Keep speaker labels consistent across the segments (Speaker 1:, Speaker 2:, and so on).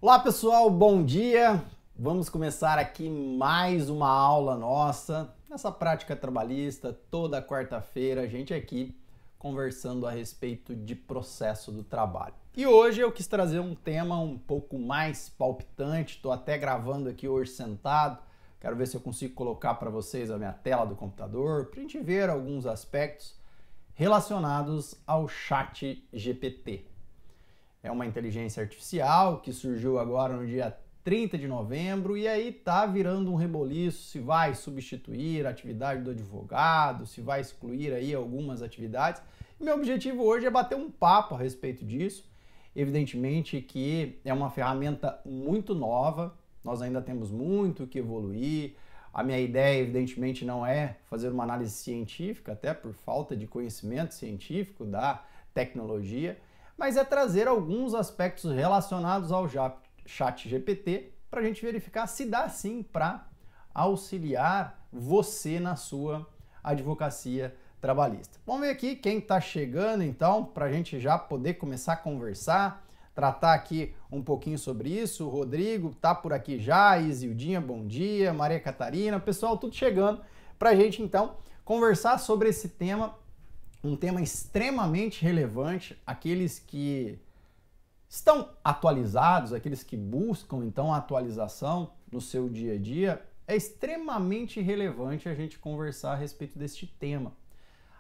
Speaker 1: Olá pessoal, bom dia! Vamos começar aqui mais uma aula nossa, nessa prática trabalhista, toda quarta-feira a gente aqui conversando a respeito de processo do trabalho. E hoje eu quis trazer um tema um pouco mais palpitante, estou até gravando aqui hoje sentado, quero ver se eu consigo colocar para vocês a minha tela do computador, para a gente ver alguns aspectos relacionados ao ChatGPT. É uma inteligência artificial que surgiu agora no dia 30 de novembro e aí tá virando um reboliço se vai substituir a atividade do advogado, se vai excluir aí algumas atividades. E meu objetivo hoje é bater um papo a respeito disso. Evidentemente que é uma ferramenta muito nova, nós ainda temos muito que evoluir. A minha ideia, evidentemente, não é fazer uma análise científica, até por falta de conhecimento científico da tecnologia, mas é trazer alguns aspectos relacionados ao ChatGPT para a gente verificar se dá sim para auxiliar você na sua advocacia trabalhista. Vamos ver aqui quem está chegando então, para a gente já poder começar a conversar, tratar aqui um pouquinho sobre isso. O Rodrigo está por aqui já, Isildinha, bom dia, Maria Catarina, pessoal tudo chegando para a gente então conversar sobre esse tema. Um tema extremamente relevante, aqueles que estão atualizados, aqueles que buscam então a atualização no seu dia a dia, é extremamente relevante a gente conversar a respeito deste tema.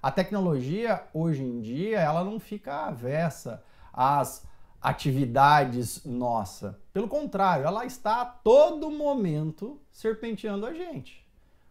Speaker 1: A tecnologia, hoje em dia, ela não fica avessa às atividades nossas. Pelo contrário, ela está a todo momento serpenteando a gente.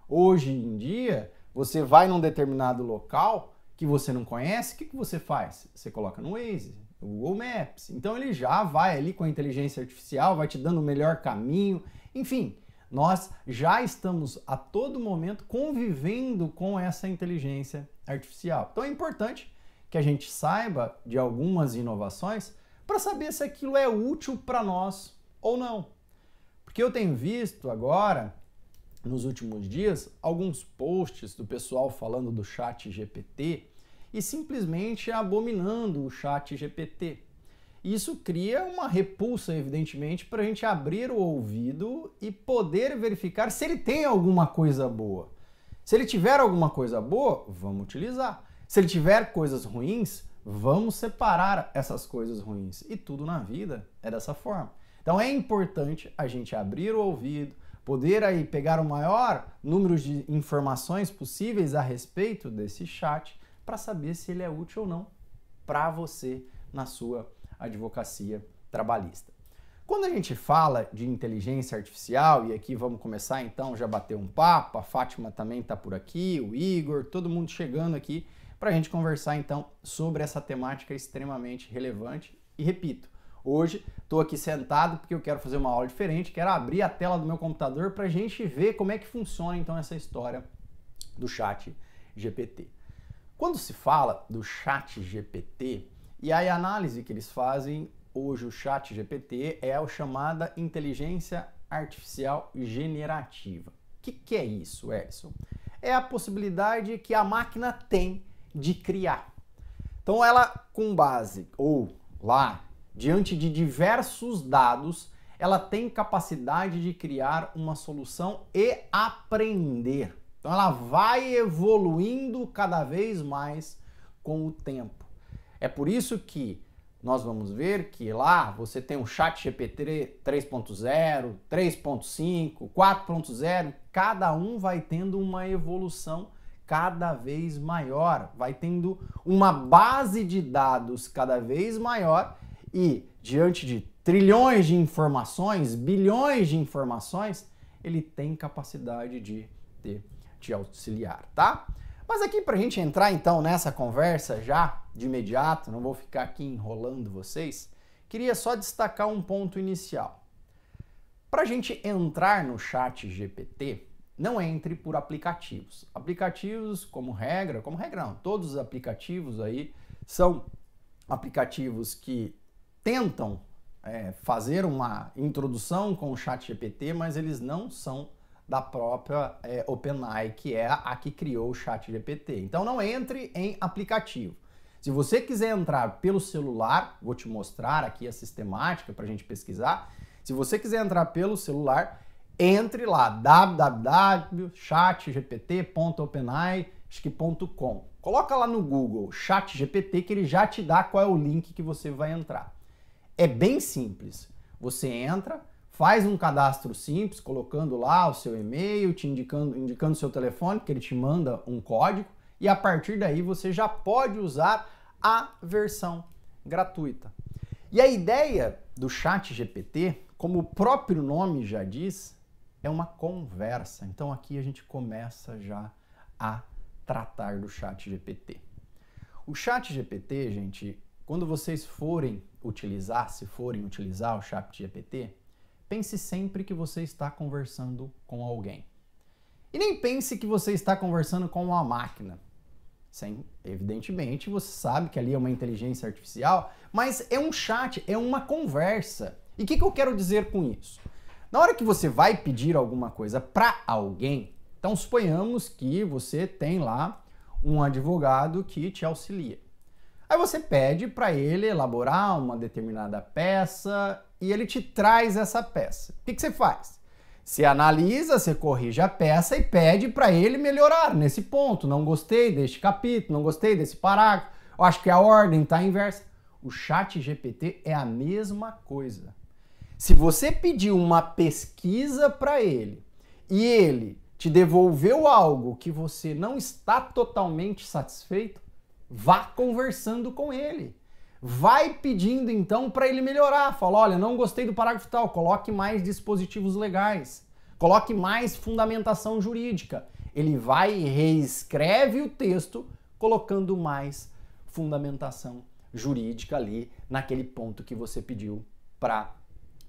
Speaker 1: Hoje em dia, você vai num determinado local que você não conhece, o que você faz? Você coloca no Waze, no Google Maps. Então ele já vai ali com a inteligência artificial, vai te dando o melhor caminho. Enfim, nós já estamos a todo momento convivendo com essa inteligência artificial. Então é importante que a gente saiba de algumas inovações para saber se aquilo é útil para nós ou não. Porque eu tenho visto agora, nos últimos dias, alguns posts do pessoal falando do ChatGPT e simplesmente abominando o ChatGPT. Isso cria uma repulsa, evidentemente, para a gente abrir o ouvido e poder verificar se ele tem alguma coisa boa. Se ele tiver alguma coisa boa, vamos utilizar. Se ele tiver coisas ruins, vamos separar essas coisas ruins. E tudo na vida é dessa forma. Então é importante a gente abrir o ouvido, poder aí pegar o maior número de informações possíveis a respeito desse chat para saber se ele é útil ou não para você na sua advocacia trabalhista. Quando a gente fala de inteligência artificial, e aqui vamos começar então já bater um papo, a Fátima também está por aqui, o Igor, todo mundo chegando aqui para a gente conversar então sobre essa temática extremamente relevante. E repito, hoje estou aqui sentado porque eu quero fazer uma aula diferente, quero abrir a tela do meu computador para a gente ver como é que funciona então essa história do ChatGPT. Quando se fala do ChatGPT, e aí a análise que eles fazem hoje, o ChatGPT é a chamada inteligência artificial generativa. O que é isso, Edson? É a possibilidade que a máquina tem de criar. Então ela, com base, ou lá, diante de diversos dados, ela tem capacidade de criar uma solução e aprender. Então ela vai evoluindo cada vez mais com o tempo. É por isso que nós vamos ver que lá você tem um ChatGPT 3.0, 3.5, 4.0, cada um vai tendo uma evolução cada vez maior, vai tendo uma base de dados cada vez maior e diante de trilhões de informações, bilhões de informações, ele tem capacidade de te auxiliar, tá? Mas aqui para a gente entrar então nessa conversa já de imediato, não vou ficar aqui enrolando vocês, queria só destacar um ponto inicial. Para a gente entrar no ChatGPT, não entre por aplicativos. Aplicativos, como regra não, todos os aplicativos aí são aplicativos que tentam fazer uma introdução com o ChatGPT, mas eles não são da própria OpenAI, que é a que criou o ChatGPT. Então não entre em aplicativo. Se você quiser entrar pelo celular, vou te mostrar aqui a sistemática para a gente pesquisar. Se você quiser entrar pelo celular, entre lá, www.chatgpt.openai.com. Coloca lá no Google ChatGPT que ele já te dá qual é o link que você vai entrar. É bem simples. Você entra, faz um cadastro simples, colocando lá o seu e-mail, te indicando o seu telefone, que ele te manda um código, e a partir daí você já pode usar a versão gratuita. E a ideia do ChatGPT, como o próprio nome já diz, é uma conversa. Então aqui a gente começa já a tratar do ChatGPT. O ChatGPT, gente, quando vocês forem utilizar o ChatGPT, pense sempre que você está conversando com alguém. E nem pense que você está conversando com uma máquina. Evidentemente, você sabe que ali é uma inteligência artificial, mas é um chat, é uma conversa. E o que eu quero dizer com isso? Na hora que você vai pedir alguma coisa para alguém, então suponhamos que você tem lá um advogado que te auxilia. Aí você pede para ele elaborar uma determinada peça e ele te traz essa peça. O que você faz? Você analisa, você corrige a peça e pede para ele melhorar nesse ponto. Não gostei deste capítulo, não gostei desse parágrafo, eu acho que a ordem está inversa. O ChatGPT é a mesma coisa. Se você pediu uma pesquisa para ele e ele te devolveu algo que você não está totalmente satisfeito, vá conversando com ele. Vai pedindo então para ele melhorar. Fala, olha, não gostei do parágrafo tal, coloque mais dispositivos legais, coloque mais fundamentação jurídica. Ele vai e reescreve o texto colocando mais fundamentação jurídica ali naquele ponto que você pediu para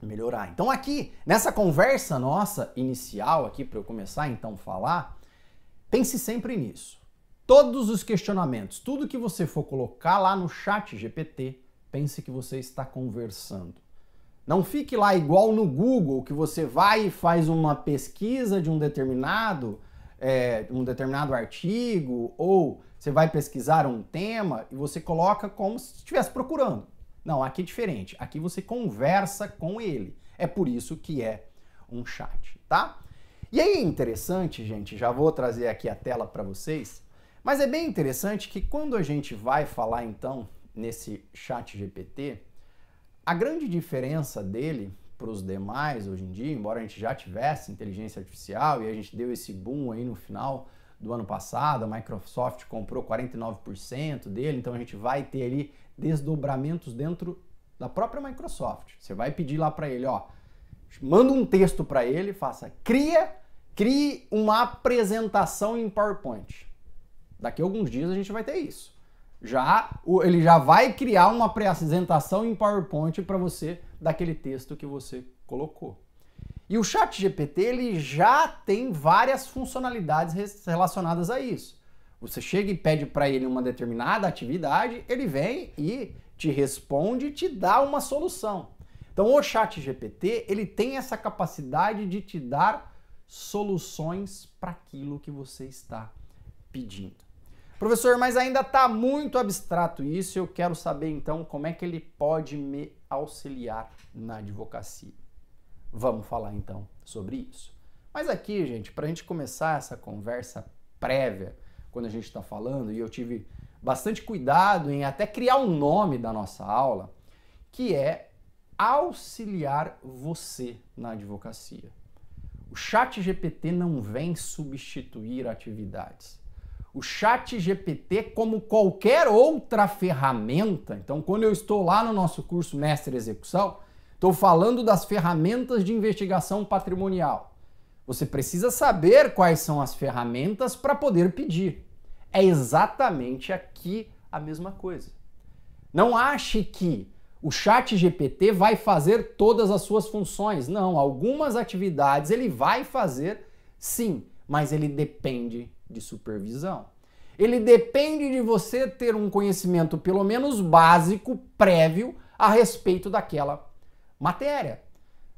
Speaker 1: melhorar. Então aqui, nessa conversa nossa inicial aqui, para eu começar então a falar, pense sempre nisso. Todos os questionamentos, tudo que você for colocar lá no ChatGPT, pense que você está conversando. Não fique lá igual no Google, que você vai e faz uma pesquisa de um determinado artigo, ou você vai pesquisar um tema e você coloca como se estivesse procurando. Não, aqui é diferente. Aqui você conversa com ele. É por isso que é um chat, tá? E aí é interessante, gente, já vou trazer aqui a tela para vocês, mas é bem interessante que quando a gente vai falar então nesse ChatGPT, a grande diferença dele para os demais hoje em dia, embora a gente já tivesse inteligência artificial e a gente deu esse boom aí no final do ano passado, a Microsoft comprou 49% dele, então a gente vai ter ali desdobramentos dentro da própria Microsoft. Você vai pedir lá para ele, ó, manda um texto para ele, faça, crie uma apresentação em PowerPoint. Daqui a alguns dias a gente vai ter isso. Ele já vai criar uma apresentação em PowerPoint para você daquele texto que você colocou. E o ChatGPT ele já tem várias funcionalidades relacionadas a isso. Você chega e pede para ele uma determinada atividade, ele vem e te responde e te dá uma solução. Então o ChatGPT ele tem essa capacidade de te dar soluções para aquilo que você está pedindo. Professor, mas ainda está muito abstrato isso, eu quero saber então como é que ele pode me auxiliar na advocacia. Vamos falar então sobre isso. Mas aqui, gente, para a gente começar essa conversa prévia, quando a gente está falando, e eu tive bastante cuidado em até criar um nome da nossa aula, que é auxiliar você na advocacia. O ChatGPT não vem substituir atividades. O ChatGPT, como qualquer outra ferramenta, então quando eu estou lá no nosso curso Mestre Execução, estou falando das ferramentas de investigação patrimonial. Você precisa saber quais são as ferramentas para poder pedir. É exatamente aqui a mesma coisa. Não ache que o ChatGPT vai fazer todas as suas funções. Não, algumas atividades ele vai fazer sim, mas ele depende de supervisão. Ele depende de você ter um conhecimento pelo menos básico, prévio, a respeito daquela matéria.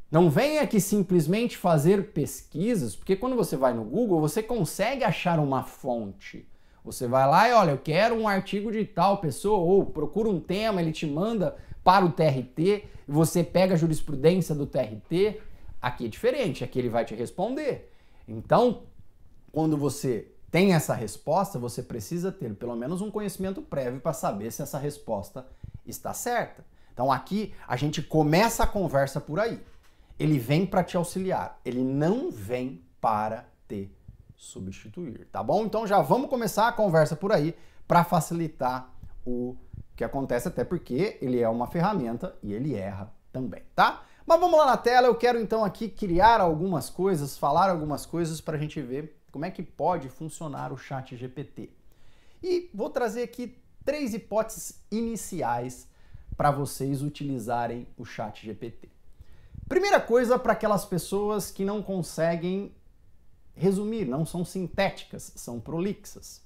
Speaker 1: Não venha aqui simplesmente fazer pesquisas, porque quando você vai no Google, você consegue achar uma fonte. Você vai lá e olha, eu quero um artigo de tal pessoa, ou procura um tema, ele te manda para o TRT, você pega a jurisprudência do TRT. Aqui é diferente, aqui ele vai te responder. Então, quando você tem essa resposta, você precisa ter pelo menos um conhecimento prévio para saber se essa resposta está certa. Então aqui a gente começa a conversa por aí. Ele vem para te auxiliar, ele não vem para te substituir, tá bom? Então já vamos começar a conversa por aí para facilitar o que acontece, até porque ele é uma ferramenta e ele erra também, tá? Mas vamos lá na tela, eu quero então aqui criar algumas coisas, falar algumas coisas para a gente ver como é que pode funcionar o ChatGPT. E vou trazer aqui 3 hipóteses iniciais para vocês utilizarem o ChatGPT. Primeira coisa, para aquelas pessoas que não conseguem resumir, não são sintéticas, são prolixas.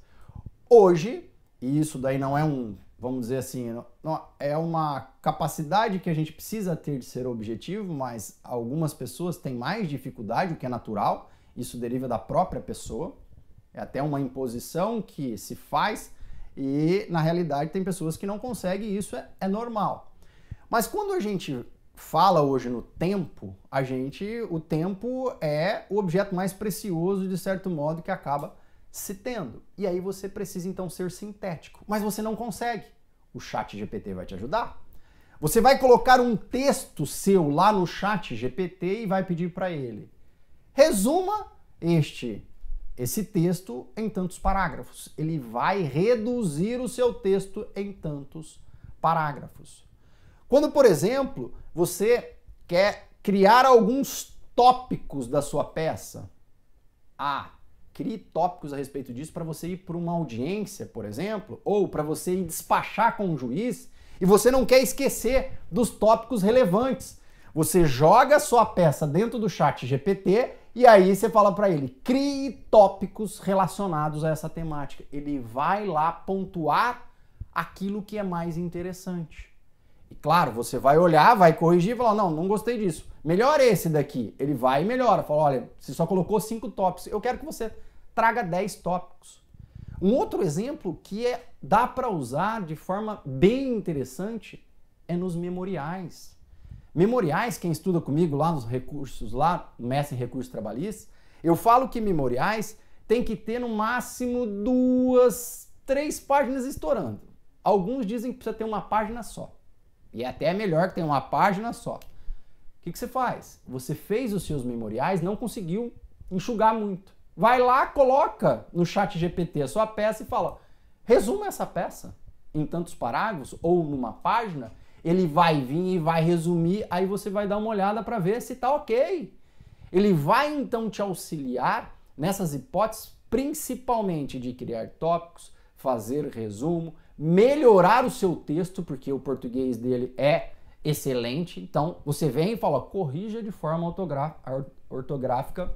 Speaker 1: Hoje, e isso daí não é vamos dizer assim, não, é uma capacidade que a gente precisa ter de ser objetivo, mas algumas pessoas têm mais dificuldade, o que é natural, isso deriva da própria pessoa, é até uma imposição que se faz e na realidade tem pessoas que não conseguem e isso é normal. Mas quando a gente fala hoje no tempo, o tempo é o objeto mais precioso de certo modo que acaba se tendo. E aí você precisa então ser sintético, mas você não consegue. O ChatGPT vai te ajudar. Você vai colocar um texto seu lá no ChatGPT e vai pedir para ele: resuma esse texto em tantos parágrafos. Ele vai reduzir o seu texto em tantos parágrafos. Quando, por exemplo, você quer criar alguns tópicos da sua peça, crie tópicos a respeito disso para você ir para uma audiência, por exemplo, ou para você ir despachar com um juiz e você não quer esquecer dos tópicos relevantes. Você joga a sua peça dentro do ChatGPT e aí você fala para ele, crie tópicos relacionados a essa temática. Ele vai lá pontuar aquilo que é mais interessante. E claro, você vai olhar, vai corrigir e falar, não gostei disso. Melhora esse daqui. Ele vai e melhora. Fala, olha, você só colocou 5 tópicos. Eu quero que você traga 10 tópicos. Um outro exemplo que dá para usar de forma bem interessante é nos memoriais. Memoriais, quem estuda comigo lá nos recursos, lá no Mestre em Recursos Trabalhistas, eu falo que memoriais tem que ter no máximo 2, 3 páginas estourando. Alguns dizem que precisa ter uma página só. E é até melhor que tenha uma página só. O que você faz? Você fez os seus memoriais, não conseguiu enxugar muito. Vai lá, coloca no ChatGPT a sua peça e fala, resuma essa peça em tantos parágrafos ou numa página. Ele vai vir e vai resumir, aí você vai dar uma olhada para ver se está ok. Ele vai então te auxiliar nessas hipóteses, principalmente de criar tópicos, fazer resumo, melhorar o seu texto, porque o português dele é excelente. Então você vem e fala, corrija de forma ortográfica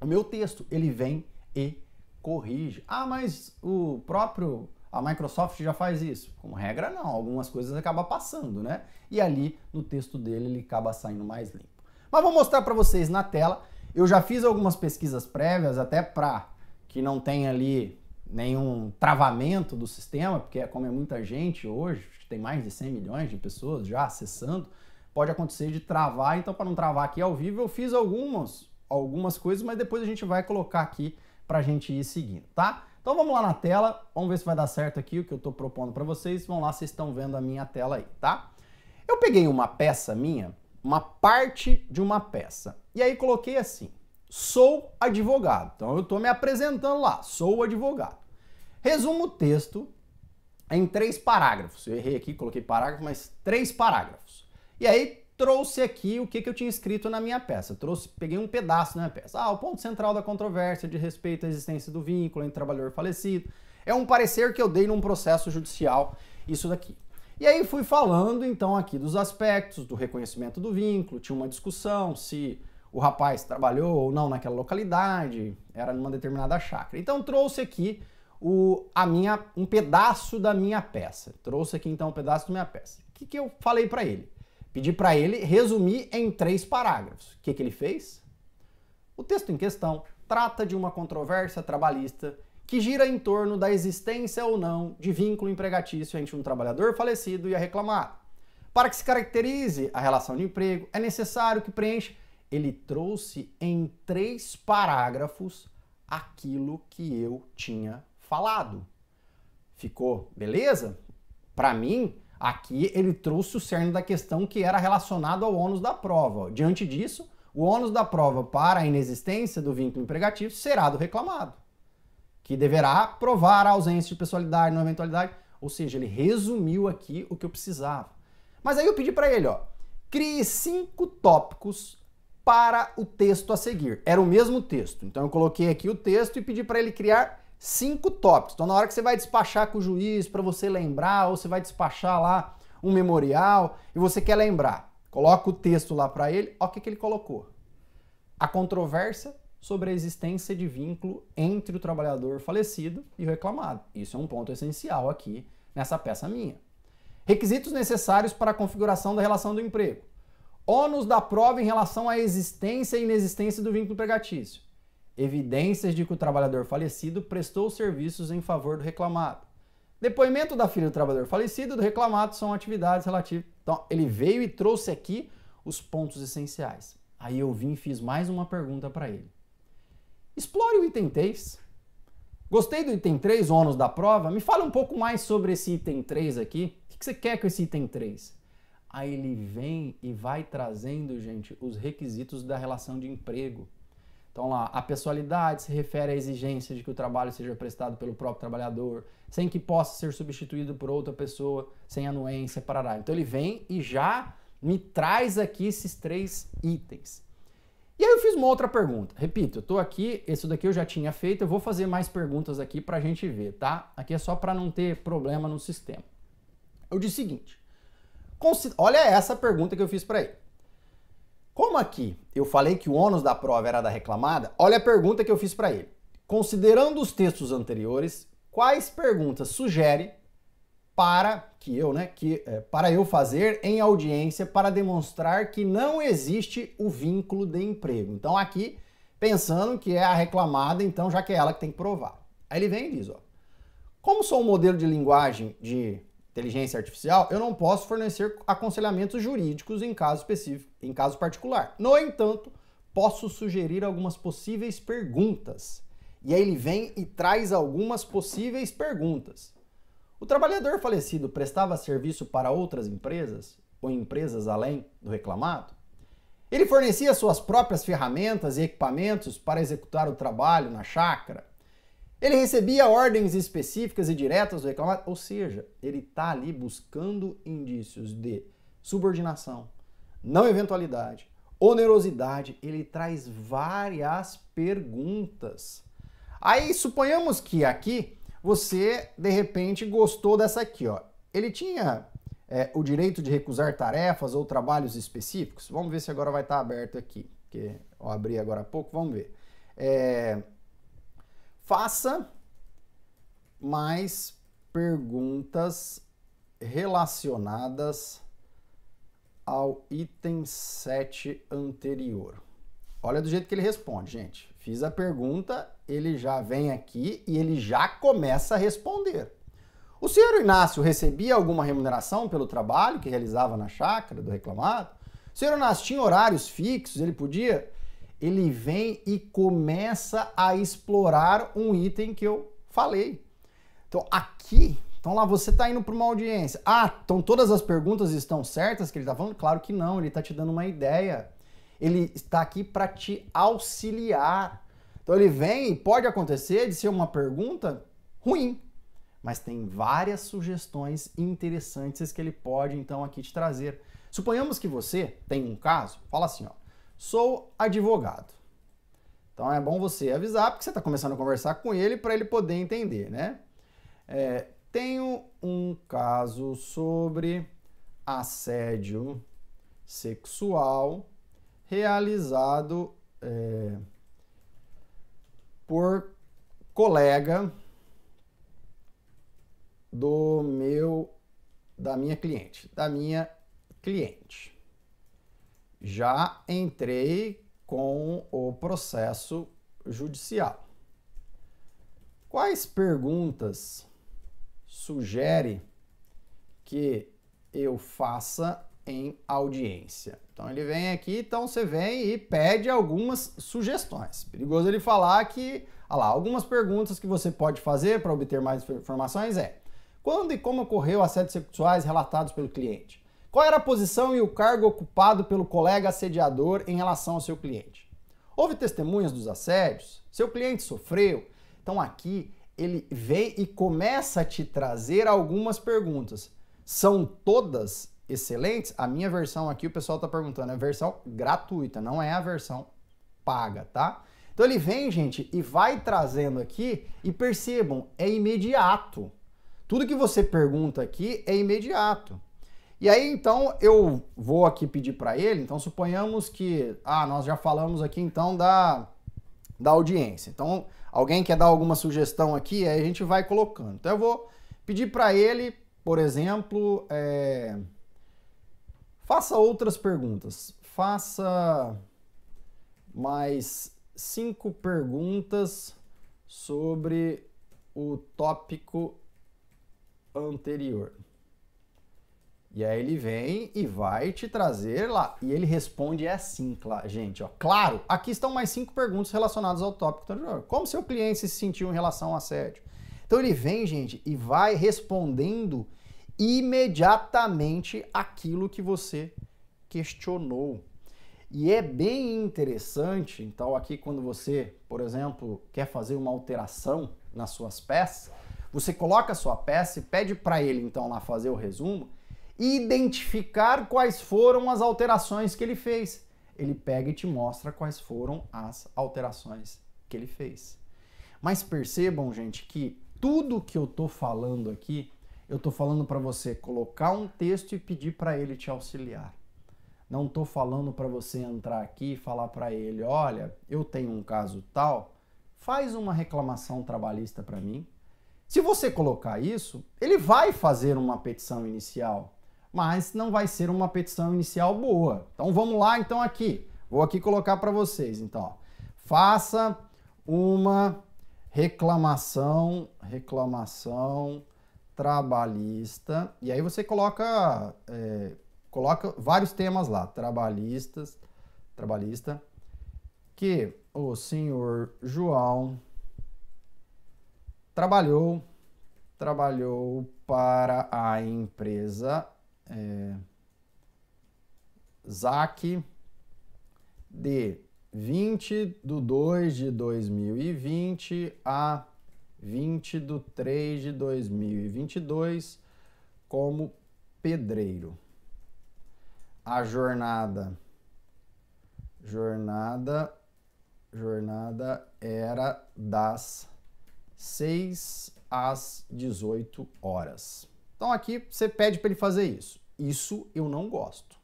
Speaker 1: o meu texto. Ele vem e corrige. Mas a Microsoft já faz isso. Como regra, não. Algumas coisas acaba passando, né? E ali no texto dele ele acaba saindo mais limpo. Mas vou mostrar para vocês na tela. Eu já fiz algumas pesquisas prévias, até para que não tenha ali nenhum travamento do sistema, porque como é muita gente hoje, tem mais de 100 milhões de pessoas já acessando, pode acontecer de travar. Então, para não travar aqui ao vivo, eu fiz algumas coisas, mas depois a gente vai colocar aqui para a gente ir seguindo, tá? Então vamos lá na tela, vamos ver se vai dar certo aqui o que eu estou propondo para vocês. Vamos lá, vocês estão vendo a minha tela aí, tá? Eu peguei uma peça minha, uma parte de uma peça, e aí coloquei assim, sou advogado. Então eu estou me apresentando lá, sou advogado. Resumo o texto em 3 parágrafos. Eu errei aqui, coloquei parágrafo, mas 3 parágrafos. E aí trouxe aqui o que eu tinha escrito na minha peça. Peguei um pedaço da minha peça. O ponto central da controvérsia de respeito à existência do vínculo entre trabalhador falecido. É um parecer que eu dei num processo judicial, isso daqui. E aí fui falando então aqui dos aspectos do reconhecimento do vínculo, tinha uma discussão se o rapaz trabalhou ou não naquela localidade, era numa determinada chácara. Então trouxe aqui um pedaço da minha peça. Trouxe aqui então um pedaço da minha peça. O que eu falei para ele? Pedi para ele resumir em 3 parágrafos. O que ele fez? O texto em questão trata de uma controvérsia trabalhista que gira em torno da existência ou não de vínculo empregatício entre um trabalhador falecido e a reclamada. Para que se caracterize a relação de emprego, é necessário que preencha. Ele trouxe em 3 parágrafos aquilo que eu tinha falado. Ficou beleza? Para mim, aqui ele trouxe o cerne da questão que era relacionado ao ônus da prova. Diante disso, o ônus da prova para a inexistência do vínculo empregatício será do reclamado, que deverá provar a ausência de pessoalidade na eventualidade. Ou seja, ele resumiu aqui o que eu precisava. Mas aí eu pedi para ele, crie 5 tópicos para o texto a seguir. Era o mesmo texto. Então eu coloquei aqui o texto e pedi para ele criar 5 tópicos. Então na hora que você vai despachar com o juiz para você lembrar, ou você vai despachar lá um memorial e você quer lembrar, coloca o texto lá para ele, olha o que ele colocou. A controvérsia sobre a existência de vínculo entre o trabalhador falecido e o reclamado. Isso é um ponto essencial aqui nessa peça minha. Requisitos necessários para a configuração da relação do emprego. Ônus da prova em relação à existência e inexistência do vínculo empregatício. Evidências de que o trabalhador falecido prestou serviços em favor do reclamado. Depoimento da filha do trabalhador falecido e do reclamado são atividades relativas. Então, ele veio e trouxe aqui os pontos essenciais. Aí eu vim e fiz mais uma pergunta para ele. Explore o item 3. Gostei do item 3, ônus da prova. Me fala um pouco mais sobre esse item 3 aqui. O que você quer com esse item 3? Aí ele vem e vai trazendo, gente, os requisitos da relação de emprego. Então lá, a pessoalidade se refere à exigência de que o trabalho seja prestado pelo próprio trabalhador, sem que possa ser substituído por outra pessoa, sem anuência, parará. Então ele vem e já me traz aqui esses 3 itens. E aí eu fiz uma outra pergunta. Repito, eu tô aqui, esse daqui eu já tinha feito, eu vou fazer mais perguntas aqui pra gente ver, tá? Aqui é só para não ter problema no sistema. Eu disse o seguinte, olha essa pergunta que eu fiz para ele. Como aqui eu falei que o ônus da prova era da reclamada, olha a pergunta que eu fiz para ele. Considerando os textos anteriores, quais perguntas sugere para eu fazer em audiência para demonstrar que não existe o vínculo de emprego? Então aqui, pensando que é a reclamada, então já que é ela que tem que provar. Aí ele vem e diz, como sou um modelo de linguagem de inteligência artificial, eu não posso fornecer aconselhamentos jurídicos em caso específico, em caso particular. No entanto, posso sugerir algumas possíveis perguntas. E aí ele vem e traz algumas possíveis perguntas. O trabalhador falecido prestava serviço para outras empresas ou empresas além do reclamado? Ele fornecia suas próprias ferramentas e equipamentos para executar o trabalho na chácara? Ele recebia ordens específicas e diretas do reclamado, ou seja, ele está ali buscando indícios de subordinação, não eventualidade, onerosidade. Ele traz várias perguntas. Aí suponhamos que aqui você de repente gostou dessa aqui, Ele tinha o direito de recusar tarefas ou trabalhos específicos? Vamos ver se agora vai estar aberto aqui, porque eu abri agora há pouco, vamos ver. Faça mais perguntas relacionadas ao item 7 anterior. Olha do jeito que ele responde, gente. Fiz a pergunta, ele já vem aqui e ele já começa a responder. O senhor Inácio recebia alguma remuneração pelo trabalho que realizava na chácara do reclamado? O senhor Inácio tinha horários fixos, ele podia... Ele vem e começa a explorar um item que eu falei. Então aqui, então lá você está indo para uma audiência. Então todas as perguntas estão certas que ele está falando? Claro que não, ele está te dando uma ideia. Ele está aqui para te auxiliar. Então ele vem e pode acontecer de ser uma pergunta ruim, mas tem várias sugestões interessantes que ele pode então aqui te trazer. Suponhamos que você tem um caso, fala assim, sou advogado. Então é bom você avisar, porque você está começando a conversar com ele para ele poder entender, né? Tenho um caso sobre assédio sexual realizado por colega da minha cliente. Já entrei com o processo judicial. Quais perguntas sugere que eu faça em audiência? Então ele vem aqui, então você vem e pede algumas sugestões. Perigoso ele falar que, olha lá, algumas perguntas que você pode fazer para obter mais informações é: quando e como ocorreu assédios sexuais relatados pelo cliente? Qual era a posição e o cargo ocupado pelo colega assediador em relação ao seu cliente? Houve testemunhas dos assédios? Seu cliente sofreu? Então aqui ele vem e começa a te trazer algumas perguntas. São todas excelentes? A minha versão aqui, o pessoal está perguntando, é a versão gratuita, não é a versão paga, tá? Então ele vem, gente, e vai trazendo aqui, e percebam, é imediato. Tudo que você pergunta aqui é imediato. E aí, então, eu vou aqui pedir para ele, então suponhamos que, nós já falamos aqui, então, da audiência. Então, alguém quer dar alguma sugestão aqui, aí a gente vai colocando. Então, eu vou pedir para ele, por exemplo, faça outras perguntas. Faça mais 5 perguntas sobre o tópico anterior. E aí ele vem e vai te trazer lá. E ele responde assim, gente, ó. Claro, aqui estão mais 5 perguntas relacionadas ao tópico anterior. Como seu cliente se sentiu em relação ao assédio? Então ele vem, gente, e vai respondendo imediatamente aquilo que você questionou. E é bem interessante, então aqui quando você, por exemplo, quer fazer uma alteração nas suas peças, você coloca a sua peça e pede para ele então lá fazer o resumo e identificar quais foram as alterações que ele fez. Ele pega e te mostra quais foram as alterações que ele fez. Mas percebam, gente, que tudo que eu tô falando aqui, eu tô falando para você colocar um texto e pedir para ele te auxiliar. Não tô falando para você entrar aqui e falar para ele, olha, eu tenho um caso tal, faz uma reclamação trabalhista para mim. Se você colocar isso, ele vai fazer uma petição inicial, mas não vai ser uma petição inicial boa. Então vamos lá, então aqui. Vou aqui colocar para vocês, então. Ó. Faça uma reclamação trabalhista. E aí você coloca vários temas lá. Trabalhista, que o senhor João trabalhou para a empresa ZAC de 20/2/2020 a 20/3/2022 como pedreiro. A jornada era das 6 às 18 horas. Então aqui você pede para ele fazer isso. Isso eu não gosto.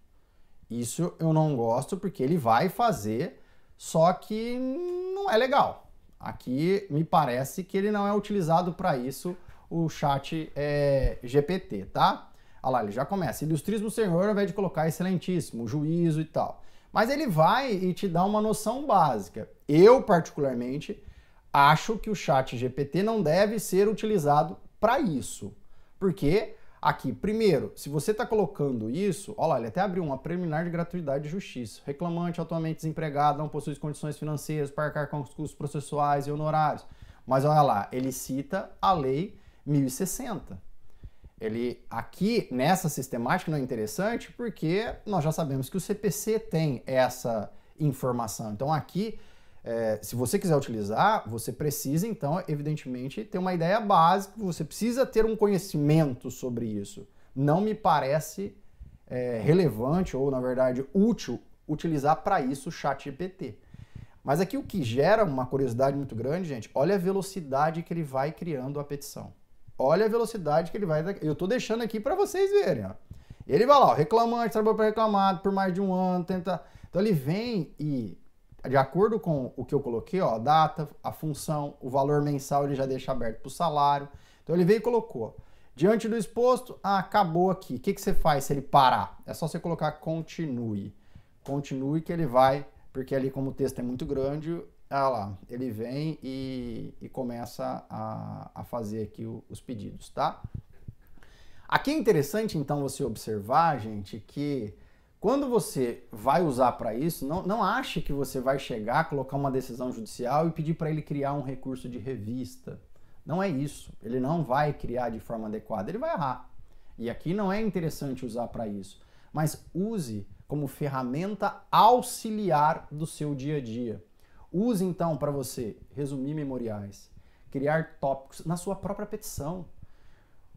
Speaker 1: Isso eu não gosto porque ele vai fazer, só que não é legal. Aqui me parece que ele não é utilizado para isso, o chat GPT, tá? Olha lá, ele já começa. Ilustríssimo senhor, ao invés de colocar excelentíssimo, juízo e tal. Mas ele vai e te dá uma noção básica. Eu, particularmente, acho que o chat GPT não deve ser utilizado para isso. Porque aqui, primeiro, se você está colocando isso, olha lá, ele até abriu uma preliminar de gratuidade de justiça. Reclamante atualmente desempregado, não possui condições financeiras para arcar com os custos processuais e honorários. Mas olha lá, ele cita a lei 1060. Ele aqui, nessa sistemática, não é interessante porque nós já sabemos que o CPC tem essa informação. Então aqui, se você quiser utilizar, você precisa, então, evidentemente, ter uma ideia básica, você precisa ter um conhecimento sobre isso. Não me parece relevante ou, na verdade, útil utilizar para isso o ChatGPT. Mas aqui o que gera uma curiosidade muito grande, gente, olha a velocidade que ele vai criando a petição. Olha a velocidade que ele vai... Eu estou deixando aqui para vocês verem. Ó. Ele vai lá, ó, reclamante, trabalhou para reclamado por mais de um ano, tenta... Então ele vem e... De acordo com o que eu coloquei, ó, a data, a função, o valor mensal ele já deixa aberto para o salário. Então ele veio e colocou. Diante do exposto, acabou aqui. O que você faz se ele parar? É só você colocar continue. Continue que ele vai, porque ali como o texto é muito grande, Ah lá, ele vem e começa a fazer aqui os pedidos, tá? Aqui é interessante, então, você observar, gente, que quando você vai usar para isso, não ache que você vai chegar, colocar uma decisão judicial e pedir para ele criar um recurso de revista. Não é isso. Ele não vai criar de forma adequada, ele vai errar. E aqui não é interessante usar para isso. Mas use como ferramenta auxiliar do seu dia a dia. Use, então, para você resumir memoriais, criar tópicos na sua própria petição.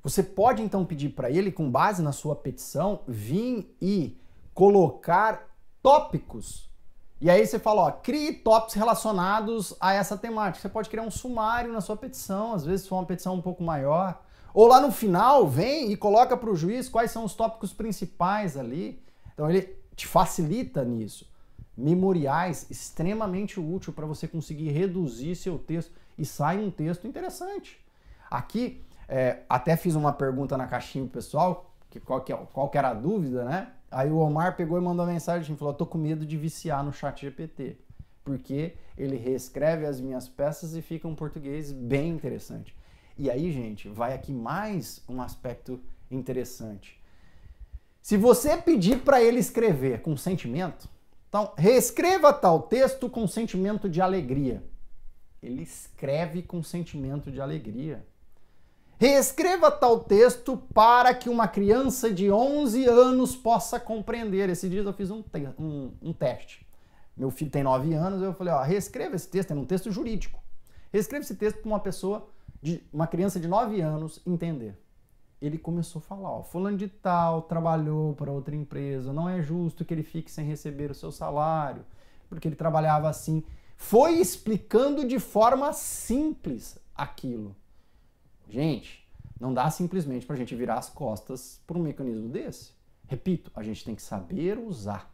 Speaker 1: Você pode, então, pedir para ele, com base na sua petição, vir e colocar tópicos. E aí você fala, ó, crie tópicos relacionados a essa temática. Você pode criar um sumário na sua petição, às vezes se for uma petição um pouco maior. Ou lá no final, vem e coloca para o juiz quais são os tópicos principais ali. Então ele te facilita nisso. Memoriais, extremamente útil para você conseguir reduzir seu texto e sai um texto interessante. Aqui, até fiz uma pergunta na caixinha pro pessoal, qual que era a dúvida, né? Aí o Omar pegou e mandou uma mensagem e falou, tô com medo de viciar no ChatGPT, porque ele reescreve as minhas peças e fica um português bem interessante. E aí, gente, vai aqui mais um aspecto interessante. Se você pedir para ele escrever com sentimento, então reescreva tal texto com sentimento de alegria. Ele escreve com sentimento de alegria. Reescreva tal texto para que uma criança de 11 anos possa compreender. Esse dia eu fiz um teste. Meu filho tem 9 anos, eu falei, ó, reescreva esse texto, é um texto jurídico. Reescreva esse texto para uma criança de 9 anos entender. Ele começou a falar, ó, fulano de tal trabalhou para outra empresa, não é justo que ele fique sem receber o seu salário, porque ele trabalhava assim. Foi explicando de forma simples aquilo. Gente, não dá simplesmente para a gente virar as costas por um mecanismo desse. Repito, a gente tem que saber usar,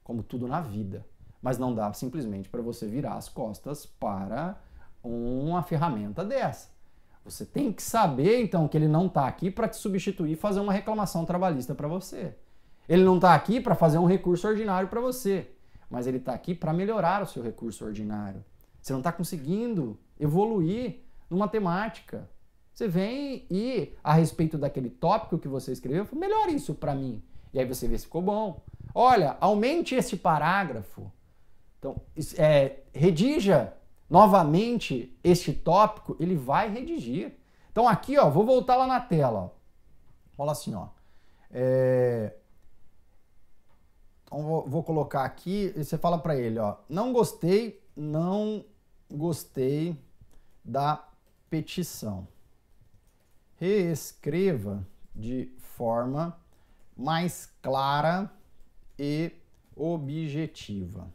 Speaker 1: como tudo na vida. Mas não dá simplesmente para você virar as costas para uma ferramenta dessa. Você tem que saber, então, que ele não está aqui para te substituir e fazer uma reclamação trabalhista para você. Ele não está aqui para fazer um recurso ordinário para você, mas ele está aqui para melhorar o seu recurso ordinário. Você não está conseguindo evoluir numa temática. Você vem e, a respeito daquele tópico que você escreveu, melhore isso para mim. E aí você vê se ficou bom. Olha, aumente esse parágrafo. Então, redija novamente este tópico, ele vai redigir. Então aqui, ó, vou voltar lá na tela. Fala assim, ó. Então, vou colocar aqui e você fala para ele, ó. Não gostei da petição. Reescreva de forma mais clara e objetiva.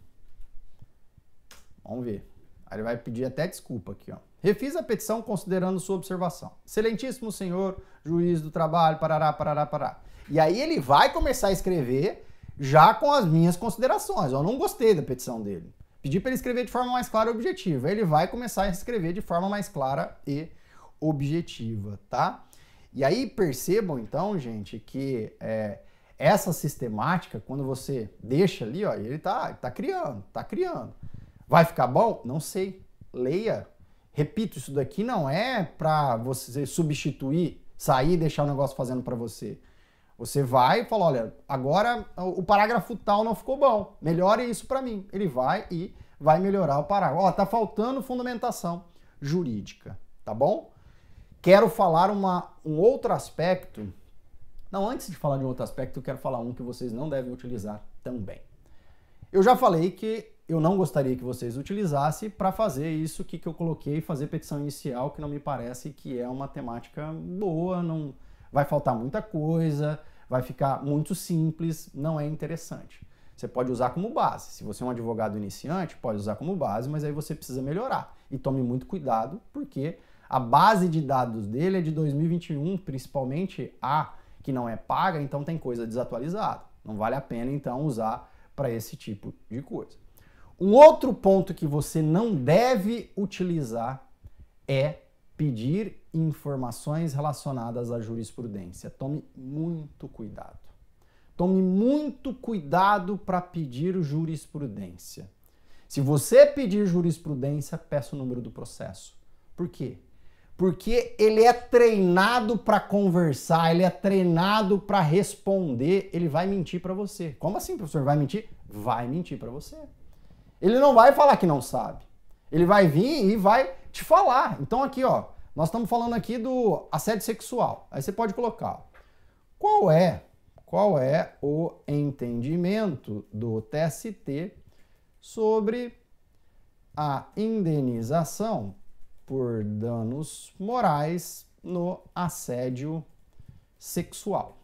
Speaker 1: Vamos ver. Aí ele vai pedir até desculpa aqui, ó. Refiz a petição considerando sua observação. Excelentíssimo senhor juiz do trabalho, parará, parará, parará. E aí ele vai começar a escrever já com as minhas considerações. Eu não gostei da petição dele. Pedi para ele escrever de forma mais clara e objetiva. Aí ele vai começar a escrever de forma mais clara e objetiva, tá? E aí percebam então, gente, que essa sistemática, quando você deixa ali, ó, ele tá criando. Vai ficar bom? Não sei. Leia. Repito, isso daqui não é para você substituir, sair e deixar o negócio fazendo para você. Você vai e fala, olha, agora o parágrafo tal não ficou bom, melhore isso para mim. Ele vai e vai melhorar o parágrafo. Ó, tá faltando fundamentação jurídica, tá bom? Quero falar um outro aspecto. Não, antes de falar de um outro aspecto, eu quero falar um que vocês não devem utilizar também. Eu já falei que eu não gostaria que vocês utilizassem para fazer isso que eu coloquei, fazer petição inicial, que não me parece que é uma temática boa, não vai faltar muita coisa, vai ficar muito simples, não é interessante. Você pode usar como base. Se você é um advogado iniciante, pode usar como base, mas aí você precisa melhorar. E tome muito cuidado, porque a base de dados dele é de 2021, principalmente a que não é paga, então tem coisa desatualizada. Não vale a pena, então, usar para esse tipo de coisa. Um outro ponto que você não deve utilizar é pedir informações relacionadas à jurisprudência. Tome muito cuidado. Tome muito cuidado para pedir jurisprudência. Se você pedir jurisprudência, peça o número do processo. Por quê? Porque ele é treinado para conversar, ele é treinado para responder, ele vai mentir para você. Como assim, professor? Vai mentir? Vai mentir para você. Ele não vai falar que não sabe. Ele vai vir e vai te falar. Então aqui, ó, nós estamos falando aqui do assédio sexual. Aí você pode colocar, qual é o entendimento do TST sobre a indenização por danos morais no assédio sexual?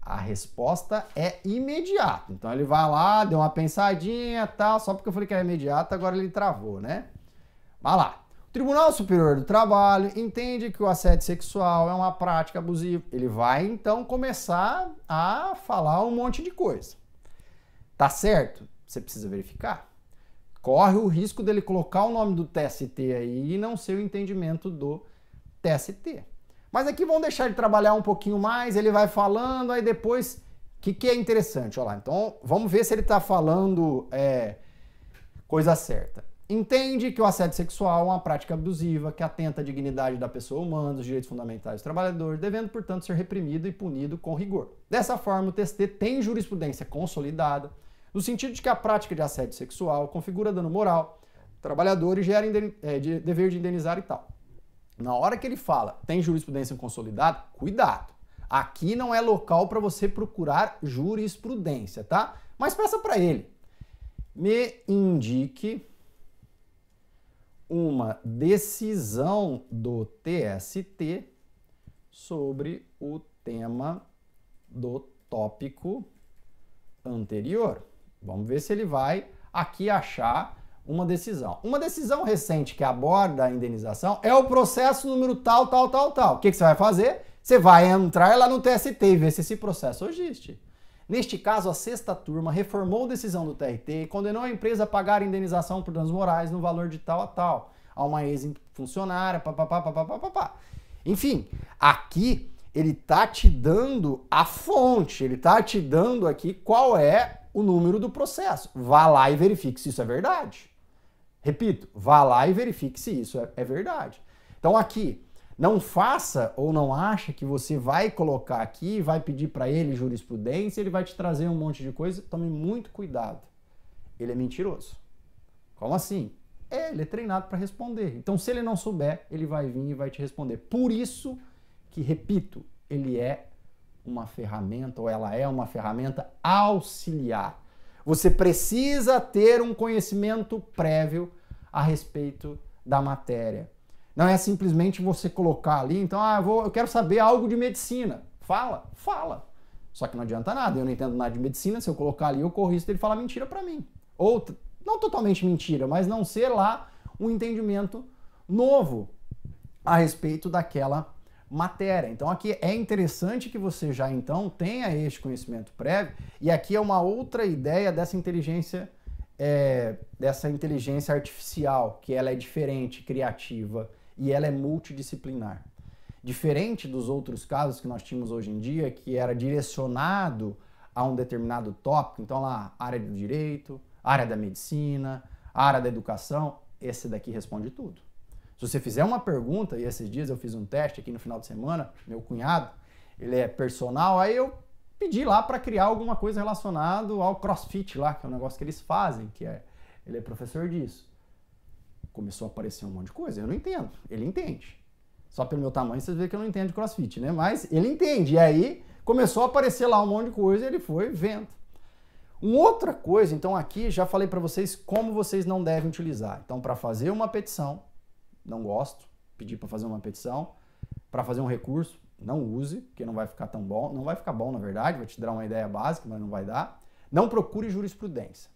Speaker 1: A resposta é imediata. Então ele vai lá, deu uma pensadinha, tal, só porque eu falei que era imediata, agora ele travou, né? Vai lá. O Tribunal Superior do Trabalho entende que o assédio sexual é uma prática abusiva. Ele vai então começar a falar um monte de coisa. Tá certo? Você precisa verificar. Corre o risco dele colocar o nome do TST aí e não ser o entendimento do TST. Mas aqui vamos deixar ele trabalhar um pouquinho mais, ele vai falando, aí depois, o que é interessante? Olha lá, então vamos ver se ele está falando coisa certa. Entende que o assédio sexual é uma prática abusiva que atenta à dignidade da pessoa humana, dos direitos fundamentais do trabalhador, devendo, portanto, ser reprimido e punido com rigor. Dessa forma, o TST tem jurisprudência consolidada, no sentido de que a prática de assédio sexual configura dano moral do trabalhador e gera dever de indenizar e tal. Na hora que ele fala, tem jurisprudência consolidada, cuidado. Aqui não é local para você procurar jurisprudência, tá? Mas peça para ele. Me indique uma decisão do TST sobre o tema do tópico anterior. Vamos ver se ele vai aqui achar uma decisão. Uma decisão recente que aborda a indenização é o processo número tal. O que você vai fazer? Você vai entrar lá no TST e ver se esse processo existe. Neste caso, a sexta turma reformou a decisão do TRT e condenou a empresa a pagar a indenização por danos morais no valor de tal a tal, a uma ex-funcionária, papapá. Enfim, aqui ele tá te dando a fonte, ele tá te dando aqui qual é o número do processo. Vá lá e verifique se isso é verdade. Repito, vá lá e verifique se isso é verdade. Então aqui, não faça ou não acha que você vai colocar aqui, vai pedir para ele jurisprudência, ele vai te trazer um monte de coisa. Tome muito cuidado. Ele é mentiroso. Como assim? Ele é treinado para responder. Então se ele não souber, ele vai vir e vai te responder. Por isso que, repito, ele é uma ferramenta, ou ela é uma ferramenta auxiliar. Você precisa ter um conhecimento prévio a respeito da matéria. Não é simplesmente você colocar ali, então, eu quero saber algo de medicina. Fala. Só que não adianta nada, eu não entendo nada de medicina, se eu colocar ali, eu corro risco dele falar mentira para mim. Ou, não totalmente mentira, mas não ser lá um entendimento novo a respeito daquela matéria. Então aqui é interessante que você já então tenha este conhecimento prévio, e aqui é uma outra ideia dessa inteligência artificial, que ela é diferente, criativa, e ela é multidisciplinar. Diferente dos outros casos que nós tínhamos hoje em dia, que era direcionado a um determinado tópico, então lá, área do direito, área da medicina, área da educação, esse daqui responde tudo. Se você fizer uma pergunta, e esses dias eu fiz um teste aqui no final de semana, meu cunhado, ele é personal, aí eu pedi lá para criar alguma coisa relacionada ao CrossFit lá, que é um negócio que eles fazem, ele é professor disso. Começou a aparecer um monte de coisa, eu não entendo, ele entende. Só pelo meu tamanho vocês veem que eu não entendo de CrossFit, né? Mas ele entende, e aí começou a aparecer lá um monte de coisa e ele foi vendo. Uma outra coisa, então aqui já falei para vocês como vocês não devem utilizar. Então para fazer uma petição, não gosto, pedir para fazer uma petição. Para fazer um recurso, não use, porque não vai ficar tão bom. Não vai ficar bom, na verdade, vai te dar uma ideia básica, mas não vai dar. Não procure jurisprudência.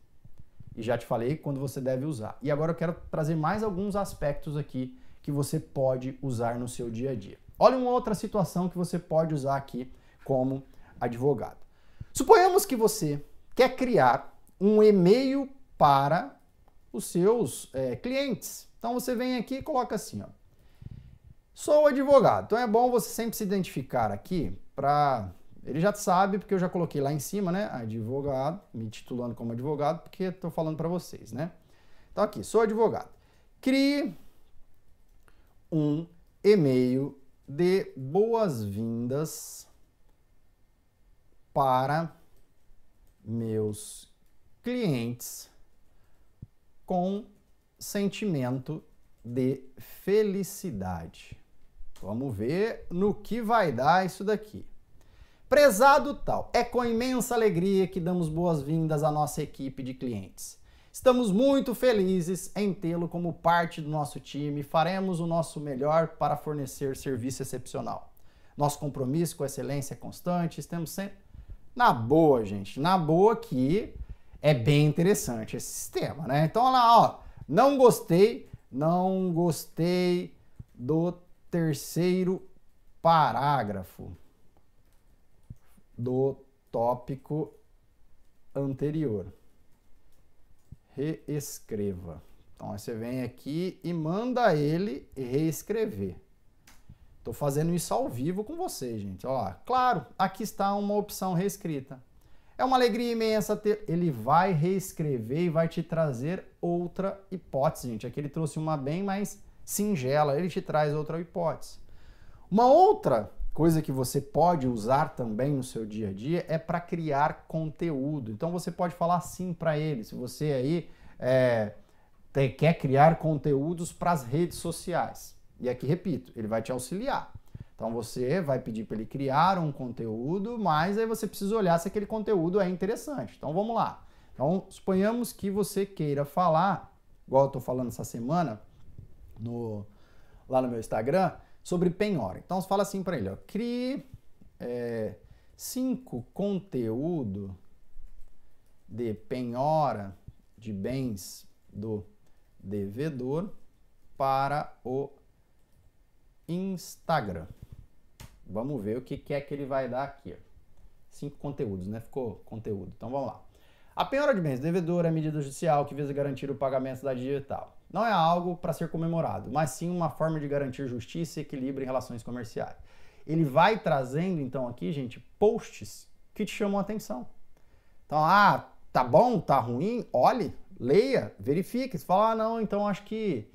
Speaker 1: E já te falei quando você deve usar. E agora eu quero trazer mais alguns aspectos aqui que você pode usar no seu dia a dia. Olha uma outra situação que você pode usar aqui como advogado. Suponhamos que você quer criar um e-mail para os seus clientes. Então você vem aqui e coloca assim, ó. Sou advogado. Então é bom você sempre se identificar aqui para Ele já sabe, porque eu já coloquei lá em cima, né? Advogado, me titulando como advogado, porque estou falando para vocês, né? Então aqui, sou advogado. Crie um e-mail de boas-vindas para meus clientes com sentimento de felicidade. Vamos ver no que vai dar isso daqui. Prezado tal, é com imensa alegria que damos boas-vindas à nossa equipe de clientes. Estamos muito felizes em tê-lo como parte do nosso time e faremos o nosso melhor para fornecer serviço excepcional. Nosso compromisso com a excelência é constante, estamos sempre... Na boa, gente, na boa que é bem interessante esse sistema, né? Então, olha lá, ó, não gostei do terceiro parágrafo do tópico anterior. Reescreva. Então, aí você vem aqui e manda ele reescrever. Estou fazendo isso ao vivo com vocês, gente. Ó, claro, aqui está uma opção reescrita. É uma alegria imensa ter... Ele vai reescrever e vai te trazer outra hipótese, gente. Aqui ele trouxe uma bem mais singela. Ele te traz outra hipótese. Uma outra coisa que você pode usar também no seu dia a dia é para criar conteúdo. Então você pode falar assim para ele. Se você aí quer criar conteúdos para as redes sociais. E aqui, repito, ele vai te auxiliar. Então você vai pedir para ele criar um conteúdo, mas aí você precisa olhar se aquele conteúdo é interessante. Então vamos lá. Então suponhamos que você queira falar, igual eu estou falando essa semana, lá no meu Instagram, sobre penhora. Então você fala assim para ele, ó, crie 5 conteúdos de penhora de bens do devedor para o Instagram. Vamos ver o que é que ele vai dar aqui. 5 conteúdos, né? Ficou conteúdo. Então vamos lá. A penhora de bens do devedor é a medida judicial que visa garantir o pagamento da dívida digital. Não é algo para ser comemorado, mas sim uma forma de garantir justiça e equilíbrio em relações comerciais. Ele vai trazendo, então, aqui, gente, posts que te chamam a atenção. Então, tá bom, tá ruim? Olhe, leia, verifique. Você fala, não, então acho que...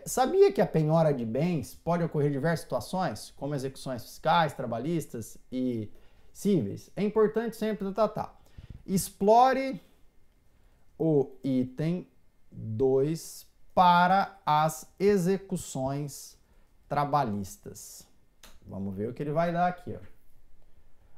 Speaker 1: sabia que a penhora de bens pode ocorrer em diversas situações, como execuções fiscais, trabalhistas e cíveis? É importante sempre... Explore o item 2 para as execuções trabalhistas. Vamos ver o que ele vai dar aqui, ó.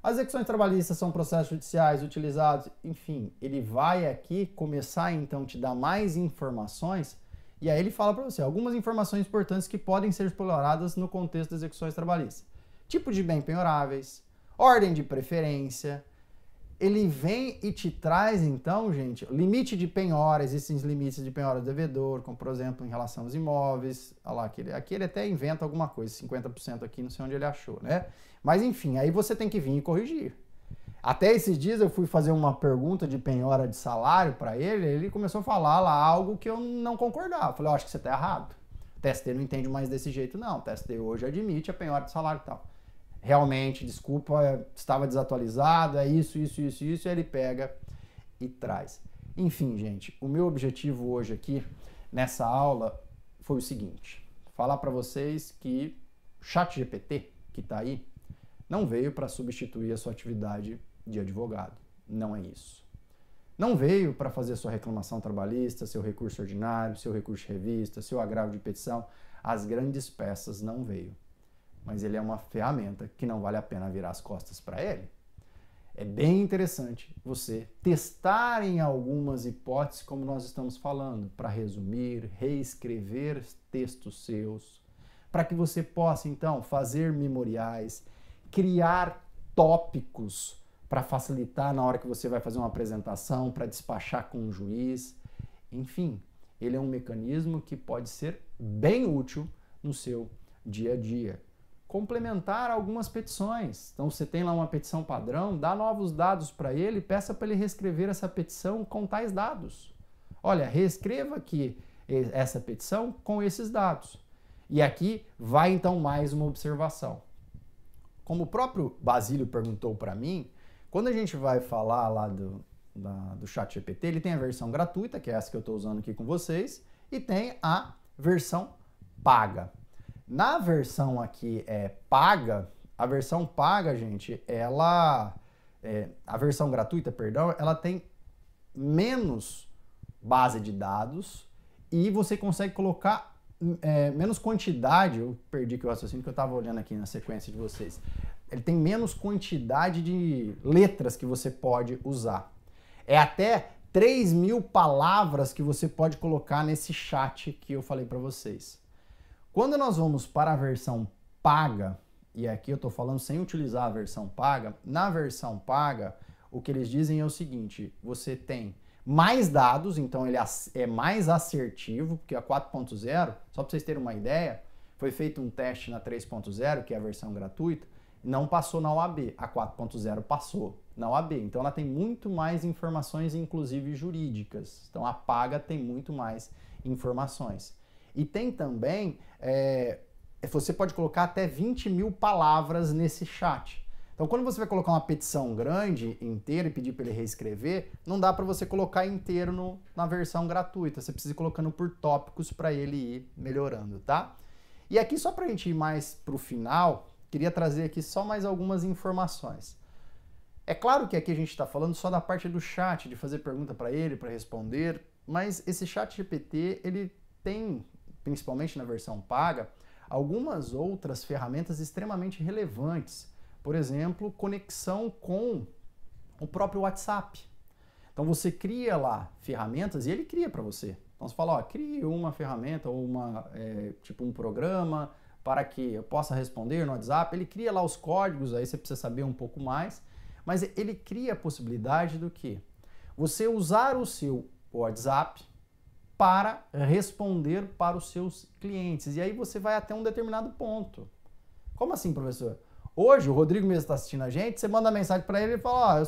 Speaker 1: As execuções trabalhistas são processos judiciais utilizados, enfim, ele vai aqui começar então a te dar mais informações e aí ele fala para você algumas informações importantes que podem ser exploradas no contexto das execuções trabalhistas. Tipo de bem penhoráveis, ordem de preferência. Ele vem e te traz, então, gente, limite de penhora, existem limites de penhora do devedor, como, por exemplo, em relação aos imóveis. Olha lá, aqui ele até inventa alguma coisa, 50% aqui, não sei onde ele achou, né? Mas, enfim, aí você tem que vir e corrigir. Até esses dias eu fui fazer uma pergunta de penhora de salário para ele começou a falar lá algo que eu não concordava. Eu falei, acho que você está errado. O TST não entende mais desse jeito, não. O TST hoje admite a penhora de salário e tal. Realmente, desculpa, estava desatualizado, é isso, e ele pega e traz. Enfim, gente, o meu objetivo hoje aqui, nessa aula, foi o seguinte, falar para vocês que o ChatGPT, que está aí, não veio para substituir a sua atividade de advogado, não é isso. Não veio para fazer sua reclamação trabalhista, seu recurso ordinário, seu recurso de revista, seu agravo de petição, as grandes peças não veio. Mas ele é uma ferramenta que não vale a pena virar as costas para ele. É bem interessante você testar em algumas hipóteses, como nós estamos falando, para resumir, reescrever textos seus, para que você possa, então, fazer memoriais, criar tópicos para facilitar na hora que você vai fazer uma apresentação, para despachar com o juiz. Enfim, ele é um mecanismo que pode ser bem útil no seu dia a dia. Complementar algumas petições. Então, você tem lá uma petição padrão, dá novos dados para ele, peça para ele reescrever essa petição com tais dados. Olha, reescreva aqui essa petição com esses dados. E aqui vai, então, mais uma observação. como o próprio Basílio perguntou para mim, quando a gente vai falar lá do ChatGPT, ele tem a versão gratuita, que é essa que eu estou usando aqui com vocês, e tem a versão paga. Na versão aqui paga, a versão paga, gente, a versão gratuita, perdão, ela tem menos base de dados e você consegue colocar menos quantidade, eu perdi aqui o raciocínio que eu estava olhando aqui na sequência de vocês. Ele tem menos quantidade de letras que você pode usar. É até 3.000 palavras que você pode colocar nesse chat que eu falei para vocês. Quando nós vamos para a versão paga, e aqui eu estou falando sem utilizar a versão paga, na versão paga, o que eles dizem é o seguinte, você tem mais dados, então ele é mais assertivo, porque a 4.0, só para vocês terem uma ideia, foi feito um teste na 3.0, que é a versão gratuita, não passou na OAB, a 4.0 passou na OAB, então ela tem muito mais informações, inclusive jurídicas, então a paga tem muito mais informações. E tem também, você pode colocar até 20.000 palavras nesse chat. Então, quando você vai colocar uma petição grande, inteira, e pedir para ele reescrever, não dá para você colocar inteiro na versão gratuita. Você precisa ir colocando por tópicos para ele ir melhorando, tá? E aqui, só para a gente ir mais para o final, queria trazer aqui só mais algumas informações. É claro que aqui a gente está falando só da parte do chat, de fazer pergunta para ele, para responder, mas esse chat GPT, ele tem, principalmente na versão paga, algumas outras ferramentas extremamente relevantes. Por exemplo, conexão com o próprio WhatsApp. Então você cria lá ferramentas e ele cria para você. Então você fala, ó, crie uma ferramenta ou tipo um programa para que eu possa responder no WhatsApp. Ele cria lá os códigos, aí você precisa saber um pouco mais. Mas ele cria a possibilidade do quê? Você usar o seu WhatsApp para responder para os seus clientes. E aí você vai até um determinado ponto. Como assim, professor? Hoje, o Rodrigo mesmo está assistindo a gente, você manda mensagem para ele e fala, ó, eu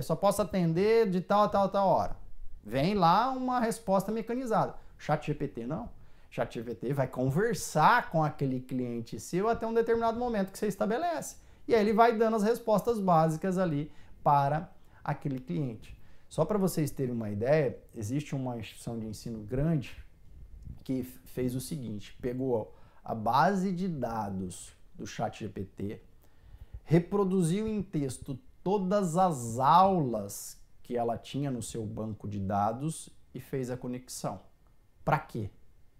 Speaker 1: só posso atender de tal a tal hora. Vem lá uma resposta mecanizada. ChatGPT não. ChatGPT vai conversar com aquele cliente seu até um determinado momento que você estabelece. E aí ele vai dando as respostas básicas ali para aquele cliente. Só para vocês terem uma ideia, existe uma instituição de ensino grande que fez o seguinte, pegou a base de dados do ChatGPT, reproduziu em texto todas as aulas que ela tinha no seu banco de dados e fez a conexão. Para quê?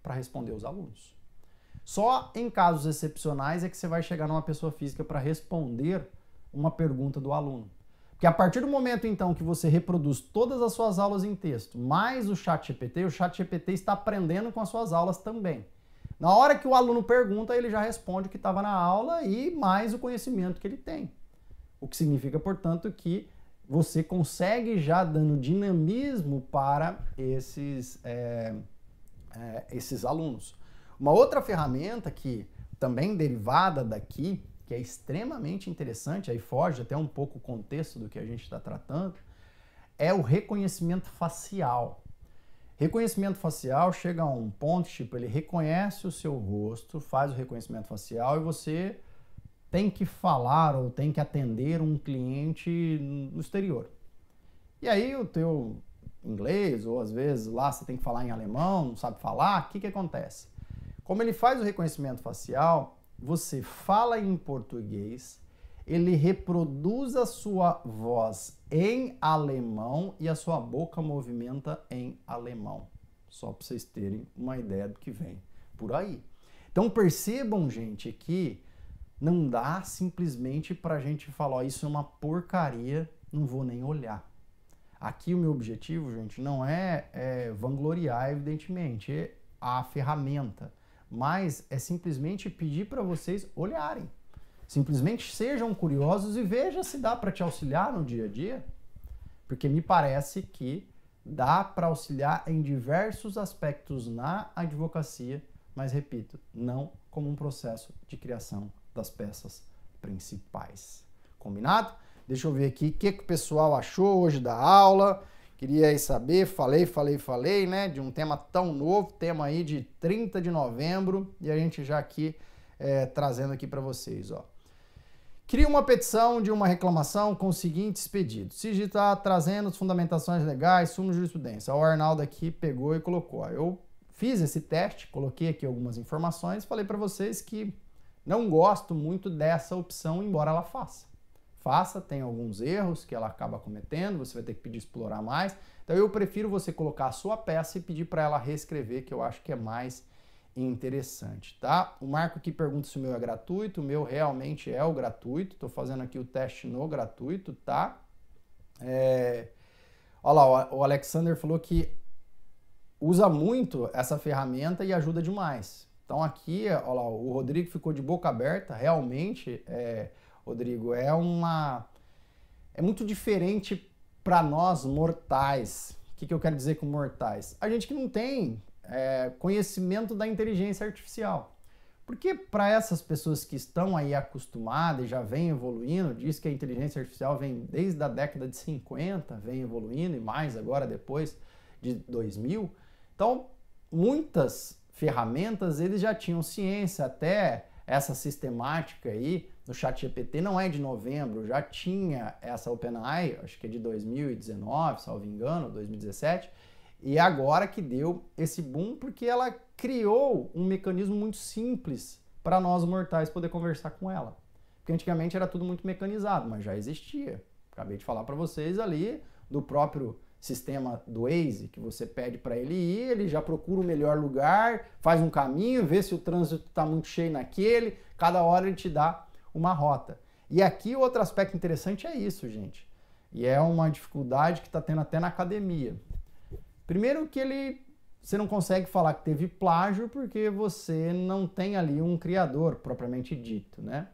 Speaker 1: Para responder os alunos. Só em casos excepcionais é que você vai chegar numa pessoa física para responder uma pergunta do aluno. Porque a partir do momento, então, que você reproduz todas as suas aulas em texto, mais o ChatGPT está aprendendo com as suas aulas também. Na hora que o aluno pergunta, ele já responde o que estava na aula e mais o conhecimento que ele tem. O que significa, portanto, que você consegue já dando dinamismo para esses alunos. Uma outra ferramenta que também derivada daqui, que é extremamente interessante, aí foge até um pouco o contexto do que a gente está tratando, é o reconhecimento facial. Reconhecimento facial chega a um ponto, tipo, ele reconhece o seu rosto, faz o reconhecimento facial e você tem que falar ou tem que atender um cliente no exterior. E aí o teu inglês, ou às vezes lá você tem que falar em alemão, não sabe falar, o que acontece? Como ele faz o reconhecimento facial, você fala em português, ele reproduz a sua voz em alemão e a sua boca movimenta em alemão. Só para vocês terem uma ideia do que vem por aí. Então percebam, gente, que não dá simplesmente para a gente falar, ó, isso é uma porcaria, não vou nem olhar. Aqui o meu objetivo, gente, não é vangloriar, evidentemente, a ferramenta, mas é simplesmente pedir para vocês olharem. Simplesmente sejam curiosos e vejam se dá para te auxiliar no dia a dia, porque me parece que dá para auxiliar em diversos aspectos na advocacia, mas repito, não como um processo de criação das peças principais. Combinado? Deixa eu ver aqui o que o pessoal achou hoje da aula. Queria aí saber, falei, né, de um tema tão novo, tema aí de 30 de novembro, e a gente já aqui trazendo aqui para vocês, ó. Cria uma petição de uma reclamação com os seguintes pedidos. Se está trazendo as fundamentações legais, sumo de jurisprudência. O Arnaldo aqui pegou e colocou. Eu fiz esse teste, coloquei aqui algumas informações, falei para vocês que não gosto muito dessa opção, embora ela faça. Faça, tem alguns erros que ela acaba cometendo, você vai ter que pedir explorar mais. Então eu prefiro você colocar a sua peça e pedir para ela reescrever, que eu acho que é mais interessante, tá? O Marco aqui pergunta se o meu é gratuito, o meu realmente é o gratuito, tô fazendo aqui o teste no gratuito, tá? Olha lá, o Alexander falou que usa muito essa ferramenta e ajuda demais. Então aqui, olha lá, o Rodrigo ficou de boca aberta, realmente, Rodrigo, é muito diferente para nós mortais. O que eu quero dizer com mortais? A gente que não tem conhecimento da inteligência artificial. Porque para essas pessoas que estão aí acostumadas e já vem evoluindo, diz que a inteligência artificial vem desde a década de 50, vem evoluindo e mais agora depois de 2000. Então, muitas ferramentas eles já tinham ciência, até essa sistemática aí no ChatGPT não é de novembro, já tinha essa OpenAI, acho que é de 2019, salvo engano, 2017, e agora que deu esse boom porque ela criou um mecanismo muito simples para nós mortais poder conversar com ela. Porque antigamente era tudo muito mecanizado, mas já existia. Acabei de falar para vocês ali do próprio sistema do Waze, que você pede para ele ir, ele já procura o melhor lugar, faz um caminho, vê se o trânsito está muito cheio naquele, cada hora ele te dá uma rota. E aqui outro aspecto interessante é isso, gente. E é uma dificuldade que está tendo até na academia. Primeiro que você não consegue falar que teve plágio porque você não tem ali um criador propriamente dito, né?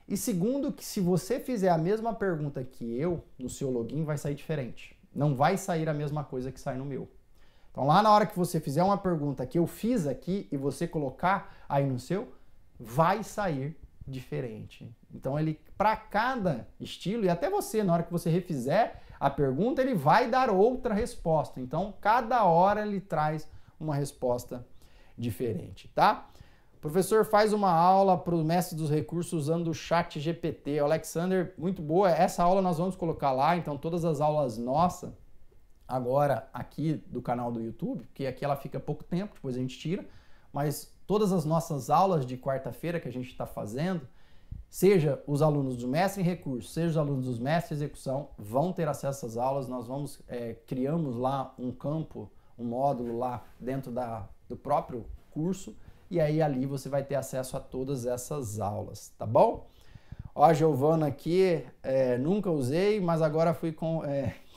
Speaker 1: E segundo que se você fizer a mesma pergunta que eu, no seu login vai sair diferente. Não vai sair a mesma coisa que sai no meu. Então lá na hora que você fizer uma pergunta que eu fiz aqui e você colocar aí no seu, vai sair diferente. Então ele, para cada estilo, e até você, na hora que você refizer a pergunta, ele vai dar outra resposta. Então cada hora ele traz uma resposta diferente, tá? O professor faz uma aula para o mestre dos recursos usando o ChatGPT. Alexander, muito boa. Essa aula nós vamos colocar lá, então todas as aulas nossas, agora aqui do canal do YouTube, porque aqui ela fica pouco tempo, depois a gente tira, mas todas as nossas aulas de quarta-feira que a gente está fazendo, seja os alunos do mestre em recursos, seja os alunos dos mestres em execução, vão ter acesso às aulas. Nós criamos lá um campo, um módulo lá dentro do próprio curso, e aí ali você vai ter acesso a todas essas aulas, tá bom? Ó, a Giovana aqui, nunca usei, mas agora fui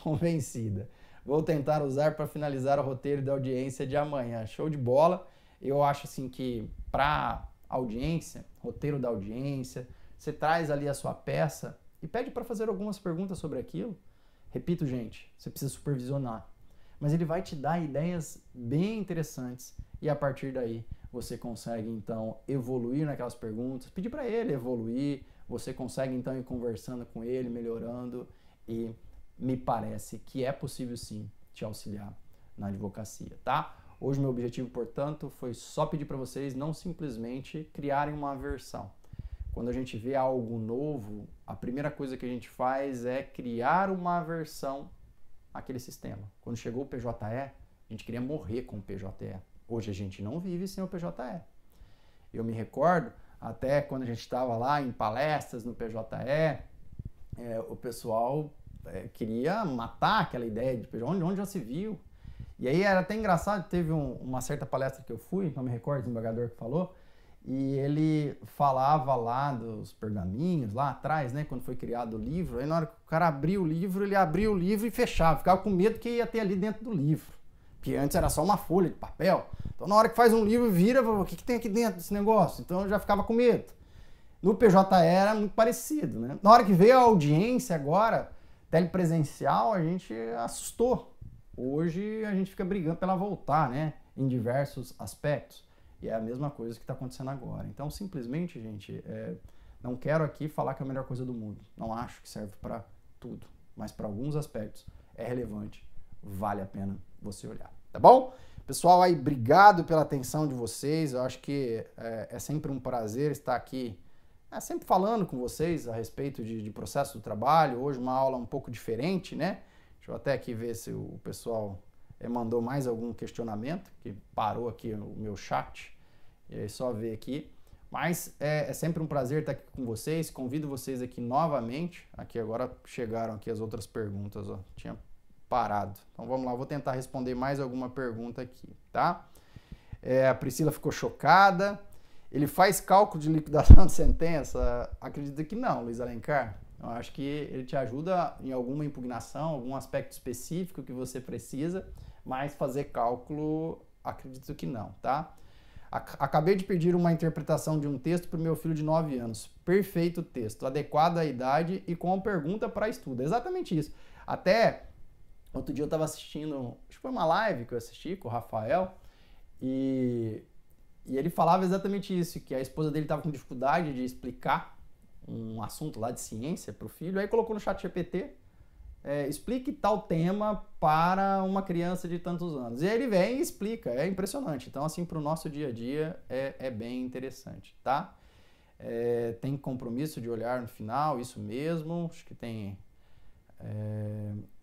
Speaker 1: convencida. Vou tentar usar para finalizar o roteiro da audiência de amanhã. Show de bola. Eu acho assim que para audiência, roteiro da audiência, você traz ali a sua peça e pede para fazer algumas perguntas sobre aquilo. Repito, gente, você precisa supervisionar. Mas ele vai te dar ideias bem interessantes e a partir daí você consegue então evoluir naquelas perguntas, pedir para ele evoluir, você consegue então ir conversando com ele, melhorando e me parece que é possível sim te auxiliar na advocacia, tá? Hoje meu objetivo, portanto, foi só pedir para vocês não simplesmente criarem uma aversão. Quando a gente vê algo novo, a primeira coisa que a gente faz é criar uma aversão àquele sistema. Quando chegou o PJE, a gente queria morrer com o PJE. Hoje a gente não vive sem o PJE. Eu me recordo, até quando a gente estava lá em palestras no PJE, o pessoal queria matar aquela ideia de PJE, onde já se viu. E aí era até engraçado, teve uma certa palestra que eu fui, não me recordo, o desembargador que falou, e ele falava lá dos pergaminhos, lá atrás, né, quando foi criado o livro, aí na hora que o cara abriu o livro, ele abria o livro e fechava, ficava com medo que ia ter ali dentro do livro, porque antes era só uma folha de papel. Então na hora que faz um livro, vira, o que tem aqui dentro desse negócio? Então eu já ficava com medo. No PJE era muito parecido, né? Na hora que veio a audiência agora, telepresencial, a gente assustou. Hoje a gente fica brigando para ela voltar, né? Em diversos aspectos. E é a mesma coisa que está acontecendo agora. Então, simplesmente, gente, não quero aqui falar que é a melhor coisa do mundo. Não acho que serve para tudo. Mas para alguns aspectos é relevante. Vale a pena você olhar. Tá bom? Pessoal, aí, obrigado pela atenção de vocês. Eu acho que é sempre um prazer estar aqui sempre falando com vocês a respeito de processo do trabalho. Hoje uma aula um pouco diferente, né? Deixa eu até aqui ver se o pessoal mandou mais algum questionamento, que parou aqui o meu chat. E aí só ver aqui. Mas é sempre um prazer estar aqui com vocês. Convido vocês aqui novamente. Aqui agora chegaram aqui as outras perguntas, ó. Tinha parado. Então vamos lá, vou tentar responder mais alguma pergunta aqui, tá? A Priscila ficou chocada. Ele faz cálculo de liquidação de sentença? Acredito que não, Luiz Alencar. Eu acho que ele te ajuda em alguma impugnação, algum aspecto específico que você precisa, mas fazer cálculo, acredito que não, tá? Acabei de pedir uma interpretação de um texto para o meu filho de 9 anos. Perfeito texto, adequado à idade e com pergunta para estudo. Exatamente isso. Até outro dia eu estava assistindo, acho que foi uma live que eu assisti com o Rafael, e ele falava exatamente isso, que a esposa dele estava com dificuldade de explicar um assunto lá de ciência para o filho, aí colocou no chat GPT, explique tal tema para uma criança de tantos anos. E aí ele vem e explica, é impressionante. Então, assim, para o nosso dia a dia é bem interessante, tá? Tem compromisso de olhar no final, isso mesmo, acho que tem...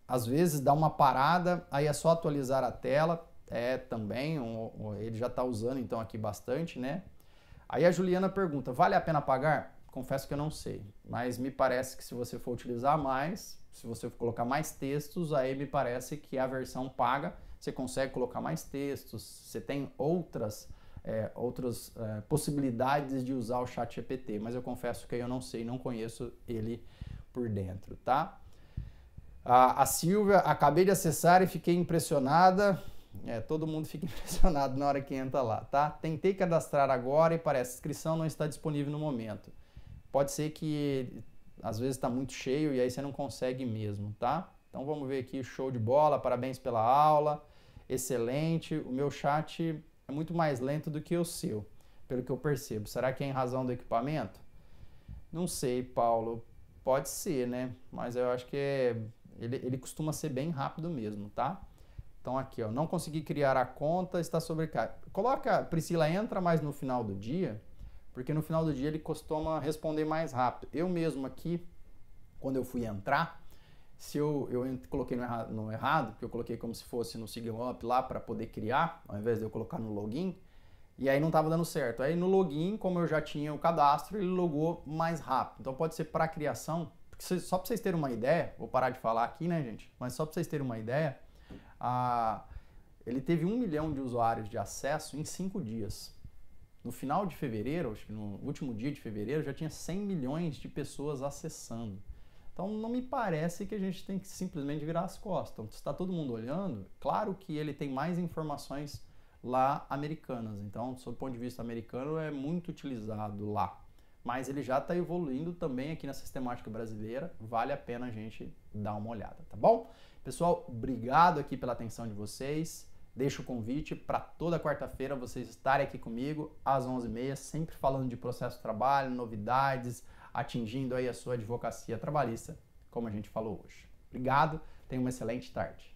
Speaker 1: às vezes dá uma parada, aí é só atualizar a tela, também, ele já está usando então aqui bastante, né? Aí a Juliana pergunta, vale a pena pagar? Confesso que eu não sei, mas me parece que se você for utilizar mais, se você for colocar mais textos, aí me parece que a versão paga, você consegue colocar mais textos, você tem outras possibilidades de usar o chat GPT, mas eu confesso que eu não sei, não conheço ele por dentro, tá? A Silvia, acabei de acessar e fiquei impressionada. Todo mundo fica impressionado na hora que entra lá, tá? Tentei cadastrar agora e parece que a inscrição não está disponível no momento. Pode ser que às vezes está muito cheio e aí você não consegue mesmo, tá? Então vamos ver aqui, show de bola, parabéns pela aula, excelente. O meu chat é muito mais lento do que o seu, pelo que eu percebo. Será que é em razão do equipamento? Não sei, Paulo. Pode ser, né? Mas eu acho que ele costuma ser bem rápido mesmo, tá? Então aqui, ó, não consegui criar a conta, está sobrecarregado. Coloca, Priscila, entra mais no final do dia, porque no final do dia ele costuma responder mais rápido. Eu mesmo aqui, quando eu fui entrar, se eu coloquei no errado, porque eu coloquei como se fosse no SignUp lá para poder criar, ao invés de eu colocar no login, e aí não estava dando certo. Aí no login, como eu já tinha o cadastro, ele logou mais rápido. Então pode ser para criação, porque só para vocês terem uma ideia, vou parar de falar aqui, né, gente? Mas só para vocês terem uma ideia, ele teve 1 milhão de usuários de acesso em 5 dias. No final de fevereiro, acho que no último dia de fevereiro, já tinha 100 milhões de pessoas acessando. Então não me parece que a gente tem que simplesmente virar as costas. Então, se está todo mundo olhando, claro que ele tem mais informações lá americanas. Então, sob o ponto de vista americano, é muito utilizado lá. Mas ele já está evoluindo também aqui na sistemática brasileira. Vale a pena a gente dar uma olhada, tá bom? Pessoal, obrigado aqui pela atenção de vocês. Deixo o convite para toda quarta-feira vocês estarem aqui comigo às 11h30, sempre falando de processo de trabalho, novidades, atingindo aí a sua advocacia trabalhista, como a gente falou hoje. Obrigado, tenha uma excelente tarde.